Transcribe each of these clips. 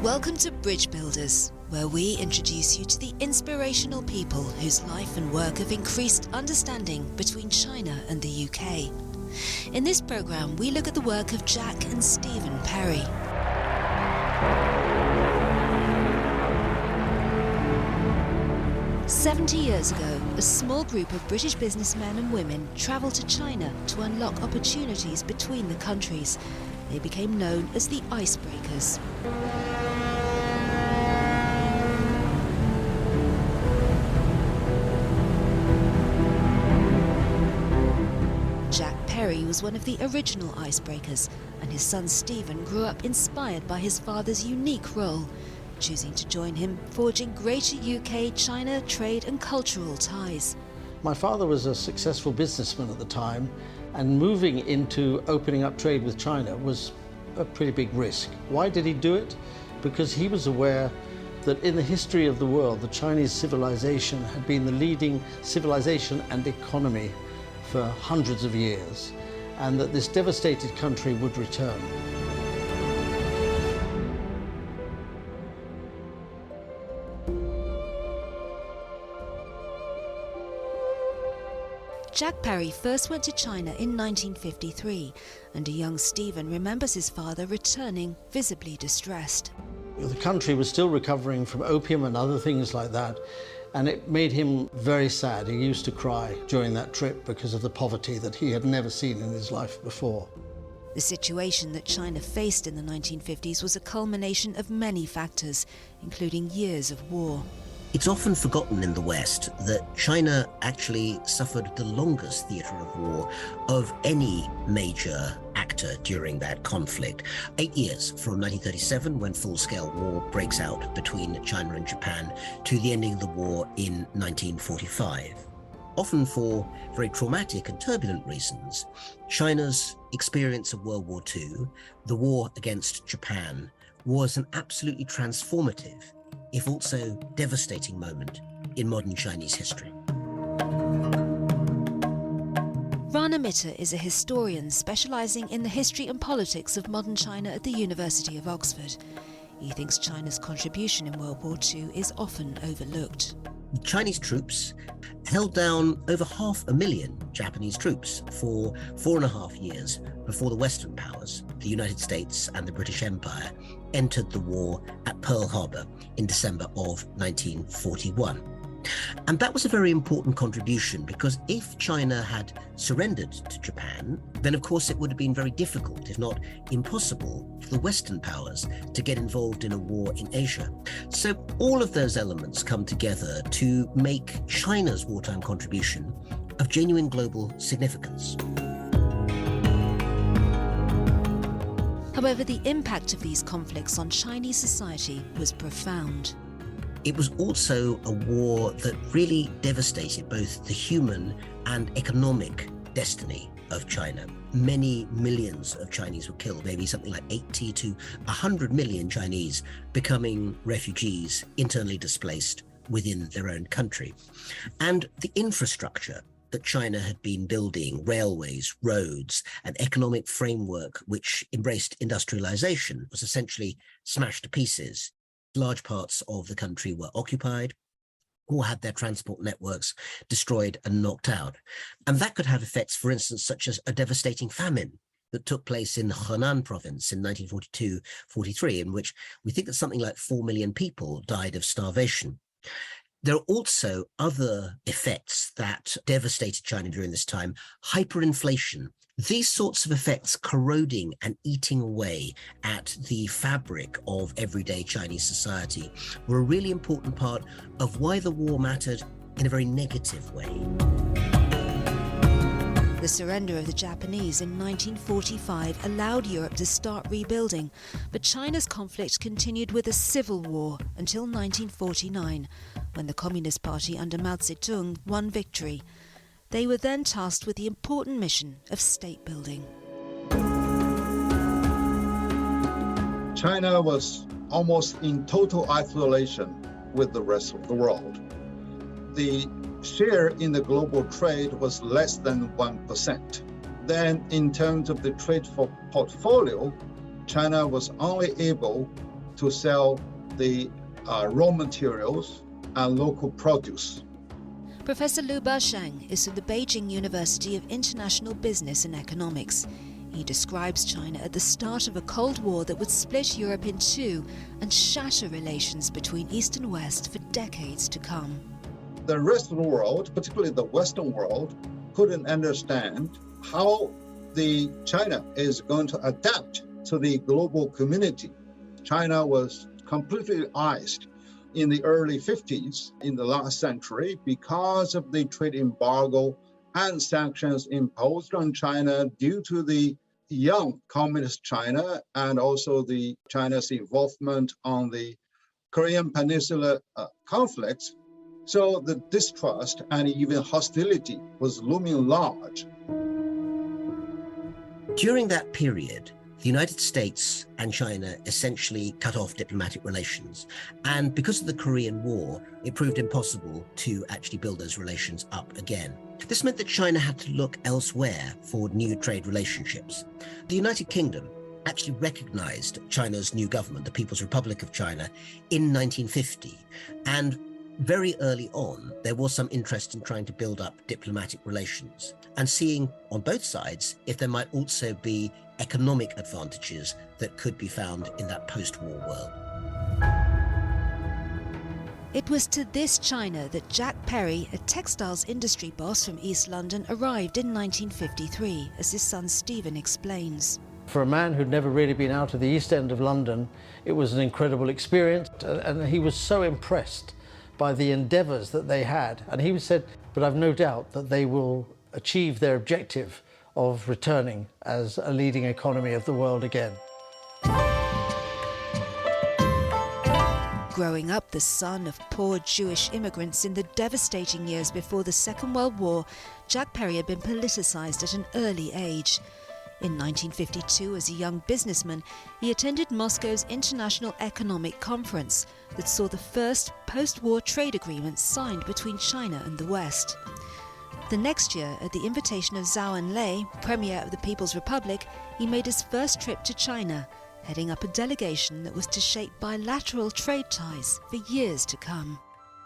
Welcome to Bridge Builders, where we introduce you to the inspirational people whose life and work have increased understanding between China and the UK. In this programme, we look at the work of Jack and Stephen Perry. "70 years ago, a small group of British businessmen and women travelled to China to unlock opportunities between the countries. They became known as the Icebreakers. Jack Perry was one of the original Icebreakers, and his son Stephen grew up inspired by his father's unique role, choosing to join him, forging greater UK-China trade and cultural ties. My father was a successful businessman at the time, and moving into opening up trade with China was a pretty big risk. Why did he do it? Because he was aware that in the history of the world, the Chinese civilization had been the leading civilization and economy for hundreds of years, and that this devastated country would return. Jack Perry first went to China in 1953, and a young Stephen remembers his father returning visibly distressed. The country was still recovering from opium and other things like that, and it made him very sad. He used to cry during that trip because of the poverty that he had never seen in his life before. The situation that China faced in the 1950s was a culmination of many factors, including years of war. It's often forgotten in the West that China actually suffered the longest theatre of war of any major actor during that conflict. 8 years from 1937, when full-scale war breaks out between China and Japan, to the ending of the war in 1945. Often for very traumatic and turbulent reasons, China's experience of World War II, the war against Japan, was an absolutely transformative, if also devastating, moment in modern Chinese history. Rana Mitter is a historian specialising in the history and politics of modern China at the University of Oxford. He thinks China's contribution in World War II is often overlooked. Chinese troops held down over 500,000 Japanese troops for 4.5 years before the Western powers, the United States and the British Empire, entered the war at Pearl Harbor in December of 1941. And that was a very important contribution, because if China had surrendered to Japan, then of course it would have been very difficult, if not impossible, for the Western powers to get involved in a war in Asia. So all of those elements come together to make China's wartime contribution of genuine global significance. However, the impact of these conflicts on Chinese society was profound. It was also a war that really devastated both the human and economic destiny of China. Many millions of Chinese were killed, maybe something like 80 to 100 million Chinese becoming refugees, internally displaced within their own country. And the infrastructure that China had been building, railways, roads, an economic framework which embraced industrialization, was essentially smashed to pieces. Large parts of the country were occupied or had their transport networks destroyed and knocked out. And that could have effects, for instance, such as a devastating famine that took place in Henan province in 1942-43, in which we think that something like 4 million people died of starvation. There are also other effects that devastated China during this time: hyperinflation. These sorts of effects corroding and eating away at the fabric of everyday Chinese society were a really important part of why the war mattered in a very negative way. The surrender of the Japanese in 1945 allowed Europe to start rebuilding, but China's conflict continued with a civil war until 1949, when the Communist Party under Mao Zedong won victory. They were then tasked with the important mission of state building. China was almost in total isolation with the rest of the world. The share in the global trade was less than 1%. Then in terms of the trade portfolio, China was only able to sell the raw materials and local produce. Professor Liu Bashang is from the Beijing University of International Business and Economics. He describes China at the start of a Cold War that would split Europe in two and shatter relations between East and West for decades to come. The rest of the world, particularly the Western world, couldn't understand how China is going to adapt to the global community. China was completely iced in the early 50s in the last century because of the trade embargo and sanctions imposed on China due to the young communist China and also the China's involvement on the Korean Peninsula conflicts. So the distrust and even hostility was looming large. During that period, the United States and China essentially cut off diplomatic relations. And because of the Korean War, it proved impossible to actually build those relations up again. This meant that China had to look elsewhere for new trade relationships. The United Kingdom actually recognized China's new government, the People's Republic of China, in 1950. And very early on, there was some interest in trying to build up diplomatic relations and seeing on both sides if there might also be economic advantages that could be found in that post-war world. It was to this China that Jack Perry, a textiles industry boss from East London, arrived in 1953, as his son Stephen explains. For a man who'd never really been out of the East End of London, it was an incredible experience, and he was so impressed by the endeavours that they had. And he said, but I've no doubt that they will achieve their objective of returning as a leading economy of the world again. Growing up the son of poor Jewish immigrants in the devastating years before the Second World War, Jack Perry had been politicised at an early age. In 1952, as a young businessman, he attended Moscow's International Economic Conference that saw the first post-war trade agreement signed between China and the West. The next year, at the invitation of Zhou Enlai, Premier of the People's Republic, he made his first trip to China, heading up a delegation that was to shape bilateral trade ties for years to come.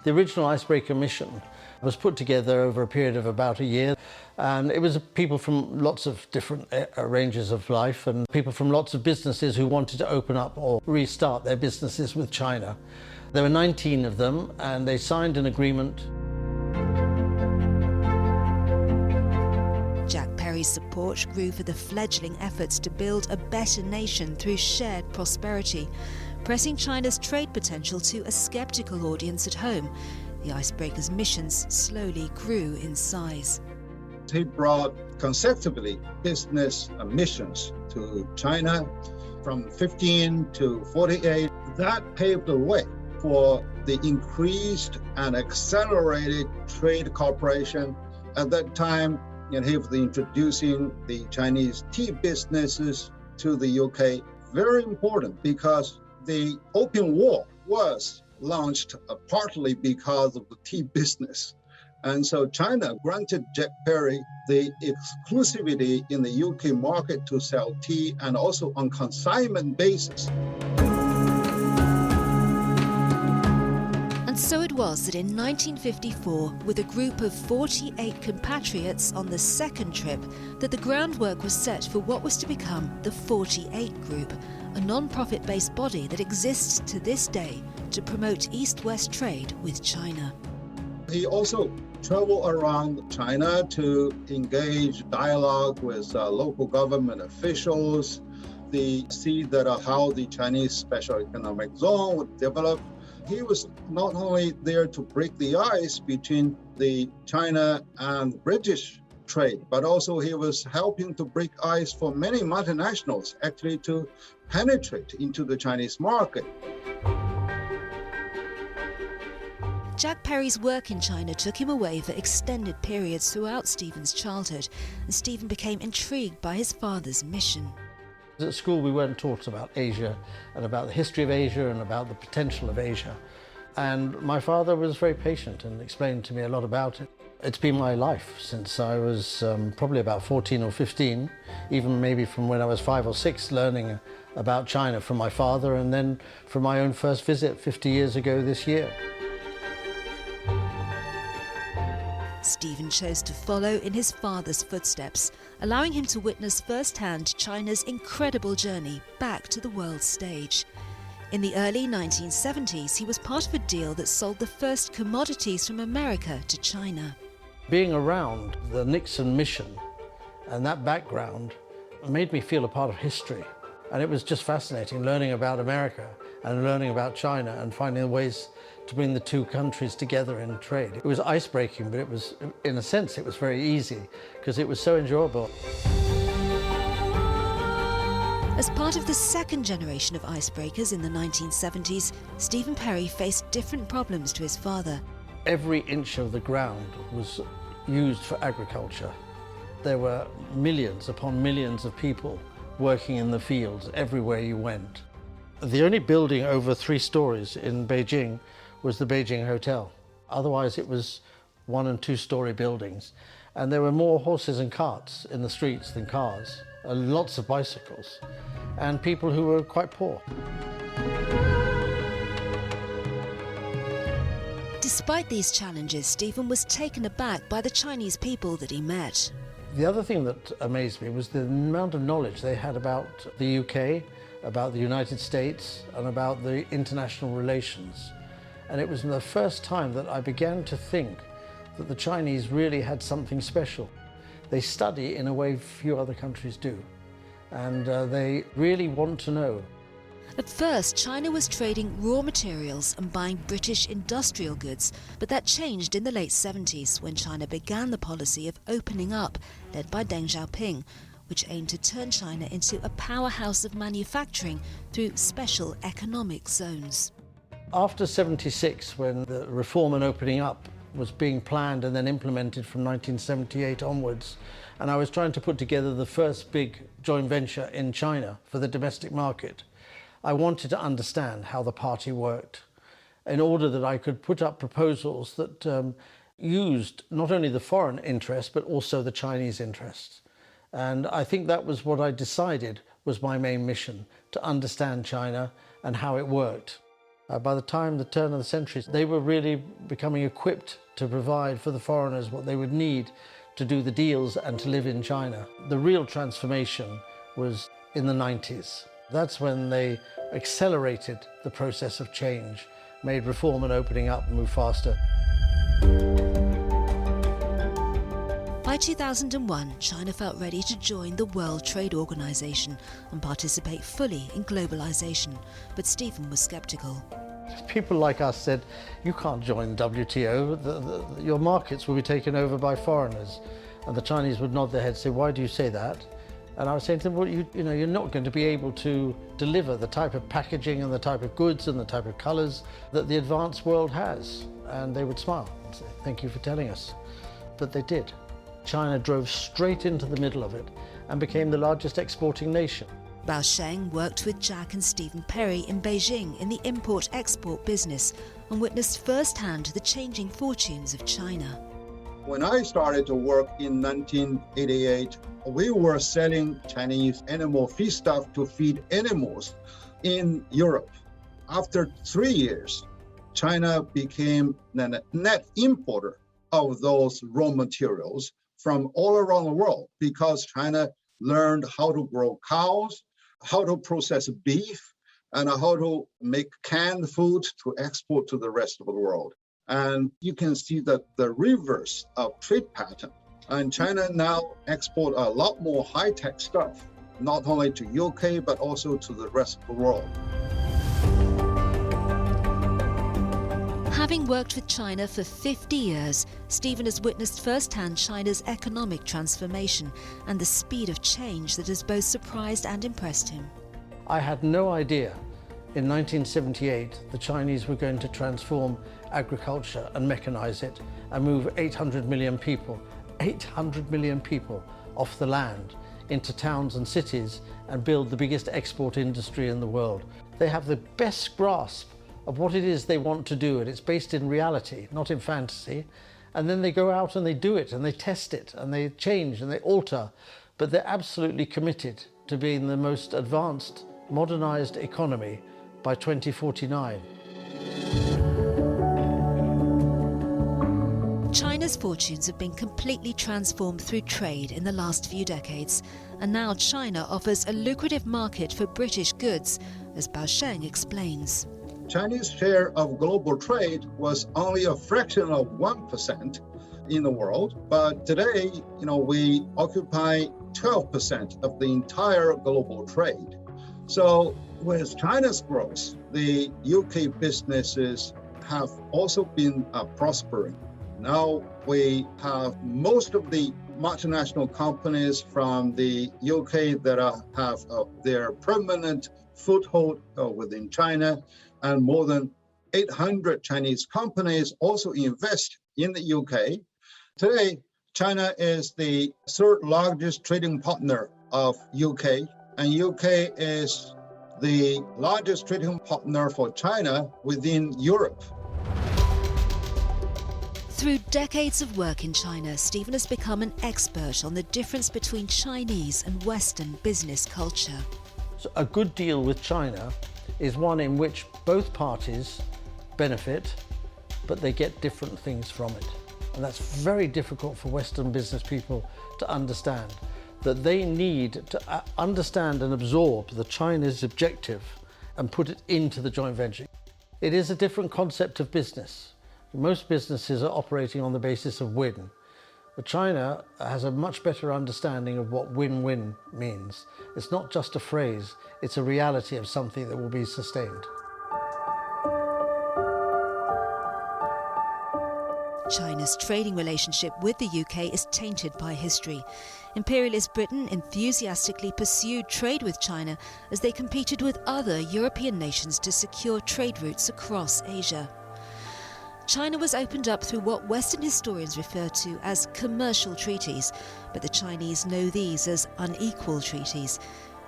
The original Icebreaker mission was put together over a period of about a year, and it was people from lots of different ranges of life and people from lots of businesses who wanted to open up or restart their businesses with China. There were 19 of them, and they signed an agreement. Jack Perry's support grew for the fledgling efforts to build a better nation through shared prosperity, pressing China's trade potential to a sceptical audience at home. The Icebreakers' missions slowly grew in size. He brought consecutively business missions to China from 15 to 48. That paved the way for the increased and accelerated trade cooperation. At that time, he was introducing the Chinese tea businesses to the UK. Very important because the Opium War was launched partly because of the tea business. And so China granted Jack Perry the exclusivity in the UK market to sell tea and also on consignment basis. And so it was that in 1954, with a group of 48 compatriots on the second trip, that the groundwork was set for what was to become the 48 Group, a non-profit-based body that exists to this day to promote East-West trade with China. He also traveled around China to engage dialogue with local government officials, to see that how the Chinese Special Economic Zone would develop. He was not only there to break the ice between the China and British trade, but also he was helping to break ice for many multinationals actually to penetrate into the Chinese market. Jack Perry's work in China took him away for extended periods throughout Stephen's childhood, and Stephen became intrigued by his father's mission. At school we weren't taught about Asia and about the history of Asia and about the potential of Asia. And my father was very patient and explained to me a lot about it. It's been my life since I was probably about 14 or 15, even maybe from when I was 5 or 6, learning about China from my father and then from my own first visit 50 years ago this year. Stephen chose to follow in his father's footsteps, allowing him to witness firsthand China's incredible journey back to the world stage. In the early 1970s, he was part of a deal that sold the first commodities from America to China. Being around the Nixon mission and that background made me feel a part of history. And it was just fascinating learning about America and learning about China and finding ways to bring the two countries together in trade. It was icebreaking, but it was, in a sense, it was very easy because it was so enjoyable. As part of the second generation of icebreakers in the 1970s, Stephen Perry faced different problems to his father. Every inch of the ground was used for agriculture. There were millions upon millions of people working in the fields everywhere you went. The only building over 3 stories in Beijing was the Beijing Hotel. Otherwise it was 1- and 2-story buildings. And there were more horses and carts in the streets than cars, lots of bicycles, and people who were quite poor. Despite these challenges, Stephen was taken aback by the Chinese people that he met. The other thing that amazed me was the amount of knowledge they had about the UK, about the United States, and about the international relations. And it was the first time that I began to think that the Chinese really had something special. They study in a way few other countries do, and they really want to know. At first, China was trading raw materials and buying British industrial goods, but that changed in the late 70s when China began the policy of opening up, led by Deng Xiaoping, which aimed to turn China into a powerhouse of manufacturing through special economic zones. After 76, when the reform and opening up was being planned and then implemented from 1978 onwards, and I was trying to put together the first big joint venture in China for the domestic market, I wanted to understand how the party worked in order that I could put up proposals that used not only the foreign interest but also the Chinese interests. And I think that was what I decided was my main mission, to understand China and how it worked. By the time the turn of the century, they were really becoming equipped to provide for the foreigners what they would need to do the deals and to live in China. The real transformation was in the 90s. That's when they accelerated the process of change, made reform and opening up move faster. By 2001, China felt ready to join the World Trade Organization and participate fully in globalization, but Stephen was skeptical. People like us said, you can't join the WTO, your markets will be taken over by foreigners. And the Chinese would nod their heads and say, why do you say that? And I was saying to them, well, you know, you're not going to be able to deliver the type of packaging and the type of goods and the type of colours that the advanced world has. And they would smile and say, thank you for telling us. But they did. China drove straight into the middle of it and became the largest exporting nation. Bao Sheng worked with Jack and Stephen Perry in Beijing in the import-export business and witnessed firsthand the changing fortunes of China. When I started to work in 1988, we were selling Chinese animal feedstuff to feed animals in Europe. After 3 years, China became a net importer of those raw materials from all around the world because China learned how to grow cows, how to process beef, and how to make canned food to export to the rest of the world. And you can see that the reverse of trade pattern. And China now export a lot more high-tech stuff, not only to UK, but also to the rest of the world. Having worked with China for 50 years, Stephen has witnessed firsthand China's economic transformation and the speed of change that has both surprised and impressed him. I had no idea in 1978 the Chinese were going to transform agriculture and mechanize it and move 800 million people off the land into towns and cities and build the biggest export industry in the world. They have the best grasp of what it is they want to do, and it's based in reality, not in fantasy. And then they go out and they do it and they test it and they change and they alter. But they're absolutely committed to being the most advanced, modernized economy by 2049. China's fortunes have been completely transformed through trade in the last few decades, and now China offers a lucrative market for British goods, as Bao Sheng explains. Chinese share of global trade was only a fraction of 1% in the world, but today, we occupy 12% of the entire global trade. So with China's growth, the UK businesses have also been prospering. Now we have most of the multinational companies from the UK that have their permanent foothold within China, and more than 800 Chinese companies also invest in the UK. Today, China is the third largest trading partner of UK, and UK is the largest trading partner for China within Europe. Through decades of work in China, Stephen has become an expert on the difference between Chinese and Western business culture. So a good deal with China is one in which both parties benefit, but they get different things from it. And that's very difficult for Western business people to understand, that they need to understand and absorb the Chinese objective and put it into the joint venture. It is a different concept of business. Most businesses are operating on the basis of win, but China has a much better understanding of what win-win means. It's not just a phrase, it's a reality of something that will be sustained. China's trading relationship with the UK is tainted by history. Imperialist Britain enthusiastically pursued trade with China as they competed with other European nations to secure trade routes across Asia. China was opened up through what Western historians refer to as commercial treaties, but the Chinese know these as unequal treaties.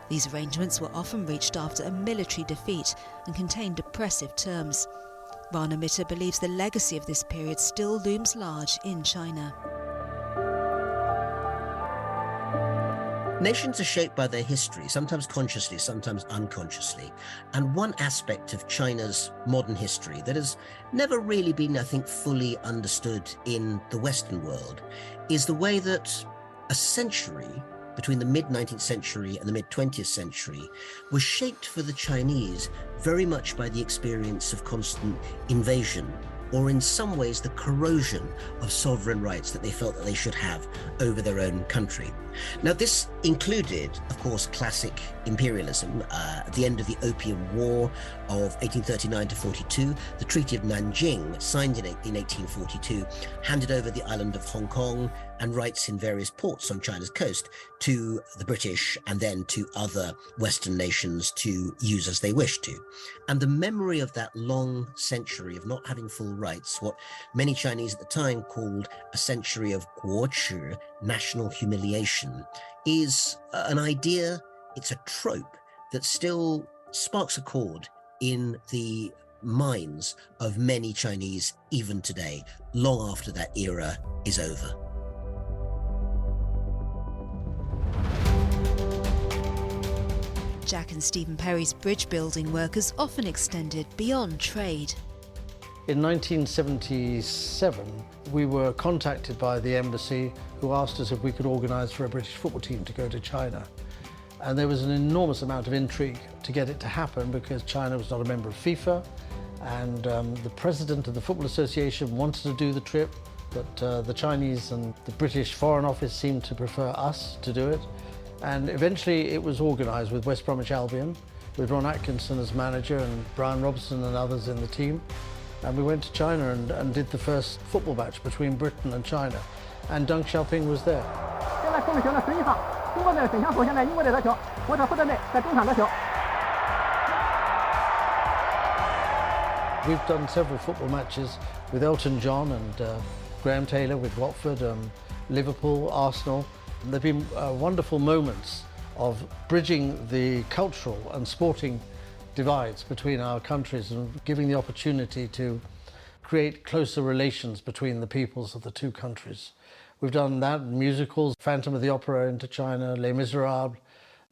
These arrangements were often reached after a military defeat and contained oppressive terms. Rana Mitter believes the legacy of this period still looms large in China. Nations are shaped by their history, sometimes consciously, sometimes unconsciously. And one aspect of China's modern history that has never really been, I think, fully understood in the Western world is the way that a century between the mid-19th century and the mid-20th century was shaped for the Chinese very much by the experience of constant invasion, or in some ways the corrosion of sovereign rights that they felt that they should have over their own country. Now, this included, of course, classic imperialism. At the end of the Opium War of 1839 to 42, the Treaty of Nanjing, signed in 1842, handed over the island of Hong Kong and rights in various ports on China's coast to the British and then to other Western nations to use as they wished to. And the memory of that long century of not having full rights, what many Chinese at the time called a century of guochi, national humiliation, is an idea, it's a trope that still sparks a chord in the minds of many Chinese even today, long after that era is over. Jack and Stephen Perry's bridge building work has often extended beyond trade. In 1977, we were contacted by the embassy who asked us if we could organise for a British football team to go to China. And there was an enormous amount of intrigue to get it to happen because China was not a member of FIFA, and the president of the Football Association wanted to do the trip, but the Chinese and the British Foreign Office seemed to prefer us to do it. And eventually it was organised with West Bromwich Albion, with Ron Atkinson as manager and Brian Robson and others in the team. And we went to China and did the first football match between Britain and China. And Deng Xiaoping was there. We've done several football matches with Elton John and Graham Taylor with Watford, Liverpool, Arsenal. And there have been wonderful moments of bridging the cultural and sporting divides between our countries and giving the opportunity to create closer relations between the peoples of the two countries. We've done that, musicals, Phantom of the Opera into China, Les Miserables.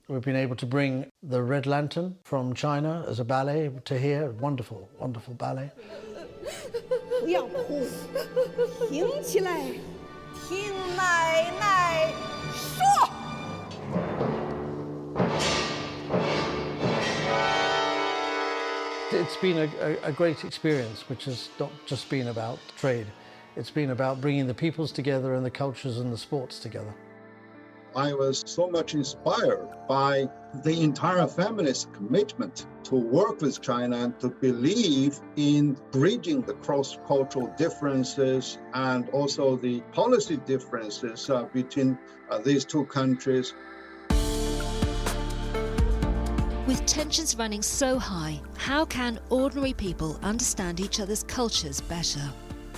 We've been able to bring the Red Lantern from China as a ballet to here. Wonderful, wonderful ballet. 不要哭，挺起来，听奶奶说。 It's been a great experience, which has not just been about trade. It's been about bringing the peoples together and the cultures and the sports together. I was so much inspired by the entire family's commitment to work with China and to believe in bridging the cross-cultural differences and also the policy differences between these two countries. With tensions running so high, how can ordinary people understand each other's cultures better?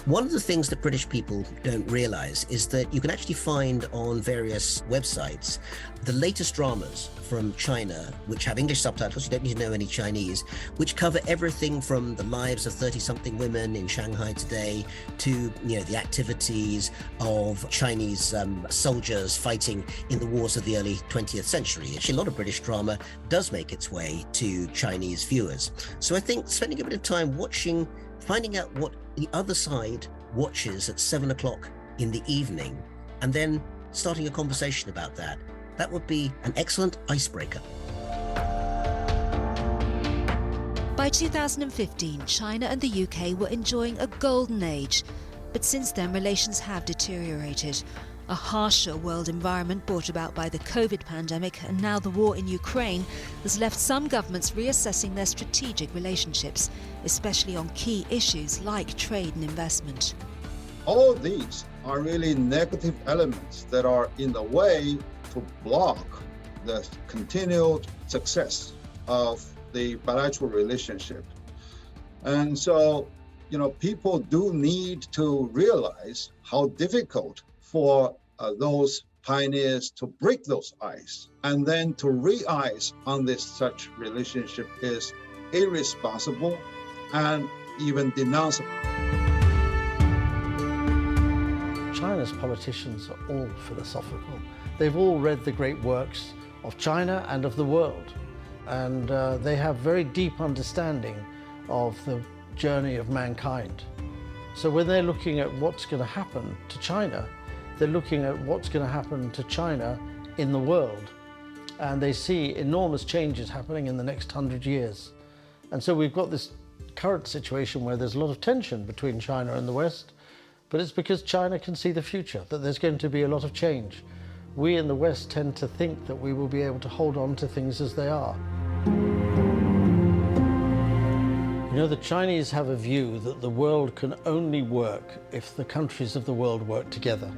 One of the things that British people don't realize is that you can actually find on various websites the latest dramas from China, which have English subtitles, you don't need to know any Chinese, which cover everything from the lives of 30-something women in Shanghai today to, the activities of Chinese soldiers fighting in the wars of the early 20th century. Actually, a lot of British drama does make its way to Chinese viewers. So I think spending a bit of time watching, finding out what the other side watches at 7 o'clock in the evening, and then starting a conversation about that would be an excellent icebreaker. By 2015, China and the UK were enjoying a golden age, but since then relations have deteriorated. A harsher world environment brought about by the COVID pandemic and now the war in Ukraine has left some governments reassessing their strategic relationships, especially on key issues like trade and investment. All these are really negative elements that are in the way to block the continued success of the bilateral relationship. And so, people do need to realize how difficult for those pioneers to break those ice, and then to re-ice on this such relationship is irresponsible and even denounceable. China's politicians are all philosophical. They've all read the great works of China and of the world, and they have very deep understanding of the journey of mankind. So when they're looking at what's going to happen to China, they're looking at what's going to happen to China in the world. And they see enormous changes happening in the next 100 years. And so we've got this current situation where there's a lot of tension between China and the West, but it's because China can see the future, that there's going to be a lot of change. We in the West tend to think that we will be able to hold on to things as they are. The Chinese have a view that the world can only work if the countries of the world work together,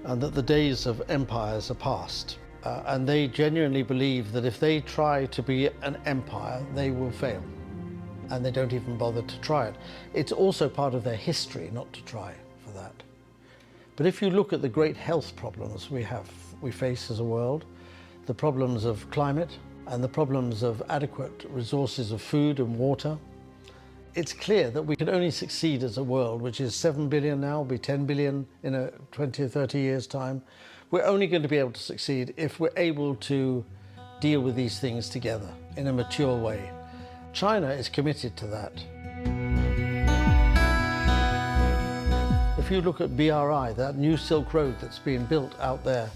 and that the days of empires are past. And they genuinely believe that if they try to be an empire, they will fail. And they don't even bother to try it. It's also part of their history not to try for that. But if you look at the great health problems we face as a world, the problems of climate and the problems of adequate resources of food and water, it's clear that we can only succeed as a world, which is 7 billion now, will be 10 billion in a 20 or 30 years' time. We're only going to be able to succeed if we're able to deal with these things together in a mature way. China is committed to that. If you look at BRI, that new Silk Road that's being built out there,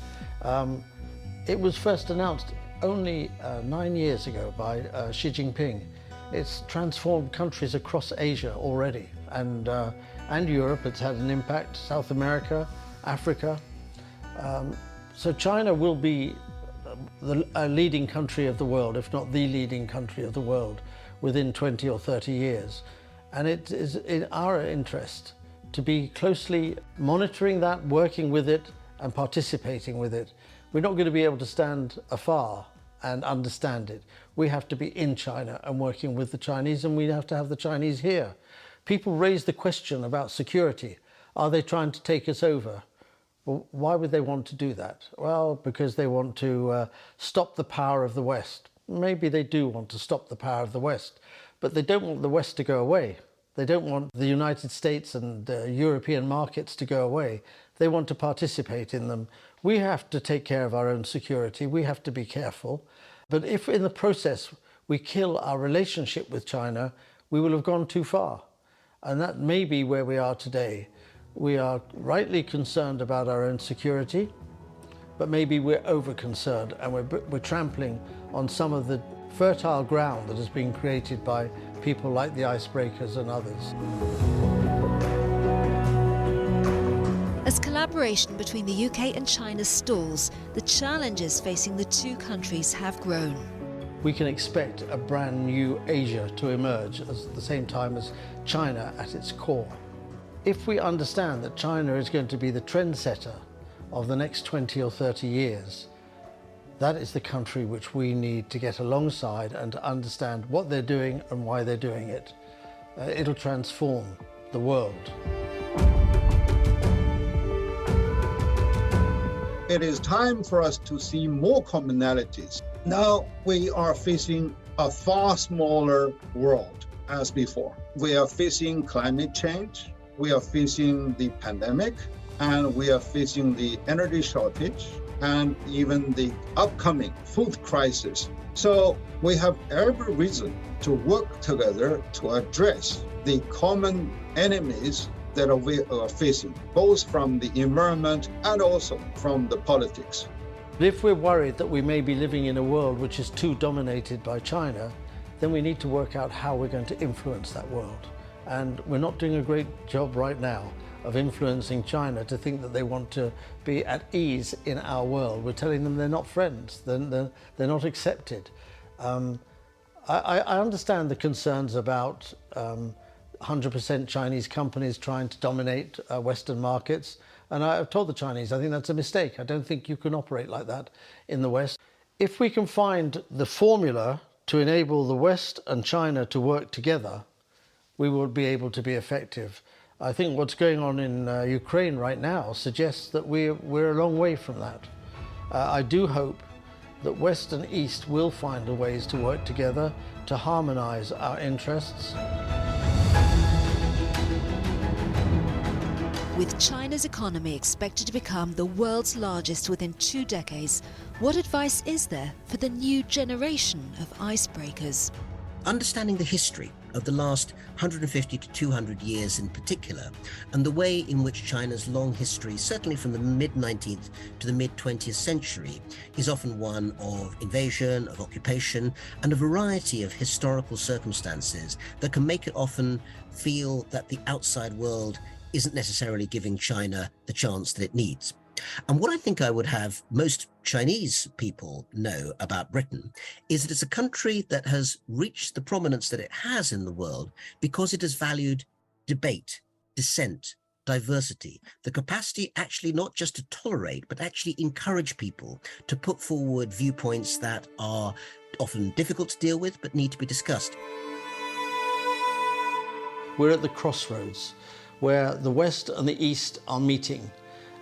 it was first announced only 9 years ago by Xi Jinping. It's transformed countries across Asia already, and Europe. It's had an impact, South America, Africa. So China will be a leading country of the world, if not the leading country of the world, within 20 or 30 years. And it is in our interest to be closely monitoring that, working with it, and participating with it. We're not going to be able to stand afar and understand it. We have to be in China and working with the Chinese, and we have to have the Chinese here. People raise the question about security. Are they trying to take us over? Well, why would they want to do that? Well, because they want to stop the power of the West. Maybe they do want to stop the power of the West, but they don't want the West to go away. They don't want the United States and European markets to go away. They want to participate in them. We have to take care of our own security. We have to be careful. But if in the process we kill our relationship with China, we will have gone too far. And that may be where we are today. We are rightly concerned about our own security, but maybe we're over-concerned and we're trampling on some of the fertile ground that has been created by people like the Icebreakers and others. As collaboration between the UK and China stalls, the challenges facing the two countries have grown. We can expect a brand new Asia to emerge at the same time as China at its core. If we understand that China is going to be the trendsetter of the next 20 or 30 years, that is the country which we need to get alongside and to understand what they're doing and why they're doing it. It'll transform the world. It is time for us to see more commonalities. Now we are facing a far smaller world as before. We are facing climate change, we are facing the pandemic, and we are facing the energy shortage, and even the upcoming food crisis. So we have every reason to work together to address the common enemies that we are facing, both from the environment and also from the politics. But if we're worried that we may be living in a world which is too dominated by China, then we need to work out how we're going to influence that world. And we're not doing a great job right now of influencing China to think that they want to be at ease in our world. We're telling them they're not friends, they're not accepted. I understand the concerns about 100% Chinese companies trying to dominate Western markets. And I've told the Chinese, I think that's a mistake. I don't think you can operate like that in the West. If we can find the formula to enable the West and China to work together, we will be able to be effective. I think what's going on in Ukraine right now suggests that we're a long way from that. I do hope that West and East will find ways to work together to harmonise our interests. With China's economy expected to become the world's largest within 2 decades, what advice is there for the new generation of icebreakers? Understanding the history of the last 150 to 200 years in particular, and the way in which China's long history, certainly from the mid-19th to the mid-20th century, is often one of invasion, of occupation, and a variety of historical circumstances that can make it often feel that the outside world isn't necessarily giving China the chance that it needs. And what I think I would have most Chinese people know about Britain is that it's a country that has reached the prominence that it has in the world because it has valued debate, dissent, diversity, the capacity actually not just to tolerate, but actually encourage people to put forward viewpoints that are often difficult to deal with, but need to be discussed. We're at the crossroads where the West and the East are meeting.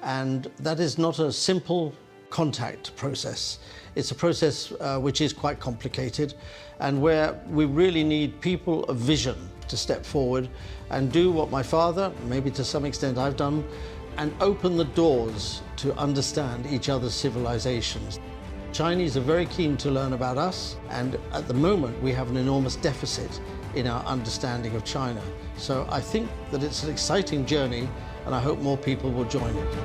And that is not a simple contact process. It's a process which is quite complicated and where we really need people of vision to step forward and do what my father, maybe to some extent I've done, and open the doors to understand each other's civilizations. Chinese are very keen to learn about us, and at the moment we have an enormous deficit in our understanding of China. So I think that it's an exciting journey, and I hope more people will join it.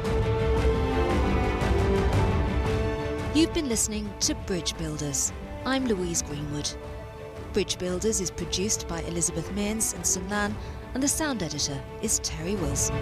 You've been listening to Bridge Builders. I'm Louise Greenwood. Bridge Builders is produced by Elizabeth Mearns and Sun Lan, and the sound editor is Terry Wilson.